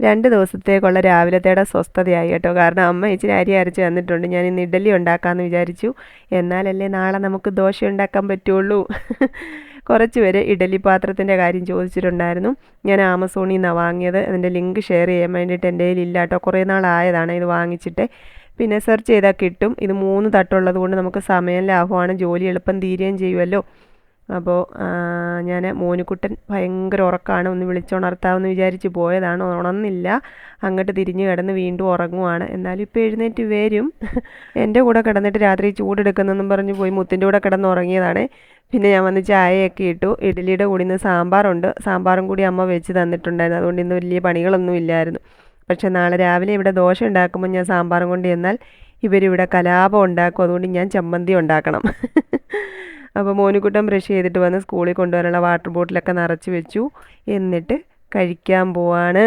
2 ദിവസത്തേക്കുള്ള രാവിലത്തേടെ സ്വസ്ഥതയായി കേട്ടോ. കാരണം അമ്മ ഇച്ചിരി അരി അരച്ച് തന്നിട്ടുണ്ട്. ഞാൻ ഇന്ന് ഇഡ്ഡലി ഉണ്ടാക്കാമെന്ന് വിചാരിച്ചു. എന്നാലല്ലേ നാളെ നമുക്ക് ദോശ ഉണ്ടാക്കാൻ പറ്റുള്ളൂ. കുറച്ച് പേര് ഇഡ്ഡലി പാത്രത്തിൻ്റെ കാര്യം ചോദിച്ചിട്ടുണ്ടായിരുന്നു. ഞാൻ ആമസോണിൽ നിന്നാണ് വാങ്ങിയത്. അതിൻ്റെ ലിങ്ക് ഷെയർ ചെയ്യാൻ വേണ്ടിയിട്ട് എൻ്റെ കയ്യിലില്ല കേട്ടോ. കുറേ നാളായതാണ് ഇത് വാങ്ങിച്ചിട്ട്. പിന്നെ സെർച്ച് ചെയ്താൽ കിട്ടും. ഇത് 3 തട്ടുള്ളത് കൊണ്ട് നമുക്ക് സമയം ലാഭമാണ്, ജോലി എളുപ്പം തീരുകയും ചെയ്യുമല്ലോ. അപ്പോൾ ഞാൻ മോനുകുട്ടൻ ഭയങ്കര ഉറക്കമാണ്, ഒന്ന് വിളിച്ചുണർത്താമെന്ന് വിചാരിച്ച് പോയതാണ്. ഉണർന്നില്ല, അങ്ങോട്ട് തിരിഞ്ഞ് കിടന്ന് വീണ്ടും ഉറങ്ങുവാണ്. എന്നാലും ഇപ്പോൾ എഴുന്നേറ്റ് വരും. എൻ്റെ കൂടെ കിടന്നിട്ട് രാത്രി ചൂടെടുക്കുന്നെന്നും പറഞ്ഞ് പോയി മുത്തിൻ്റെ കൂടെ കിടന്ന് ഉറങ്ങിയതാണ്. പിന്നെ ഞാൻ വന്ന് ചായയൊക്കെ ഇട്ടു. ഇഡ്ഡലിയുടെ കൂടി ഇന്ന് സാമ്പാറുണ്ട്, സാമ്പാറും കൂടി അമ്മ വെച്ച് തന്നിട്ടുണ്ടായിരുന്നു. അതുകൊണ്ട് ഇന്ന് വലിയ പണികളൊന്നും ഇല്ലായിരുന്നു. പക്ഷെ നാളെ രാവിലെ ഇവിടെ ദോശ ഉണ്ടാക്കുമ്പോൾ ഞാൻ സാമ്പാറും കൊണ്ട് ചെന്നാൽ ഇവരിവിടെ കലാപം ഉണ്ടാക്കും. അതുകൊണ്ട് ഞാൻ ചമ്മന്തി ഉണ്ടാക്കണം. അപ്പോൾ മോനുകുട്ടൻ ബ്രഷ് ചെയ്തിട്ട് വന്ന് സ്കൂളിൽ കൊണ്ടുവരാനുള്ള വാട്ടർ ബോട്ടിലൊക്കെ നിറച്ച് വെച്ചു. എന്നിട്ട് കഴിക്കാൻ പോവാണ്.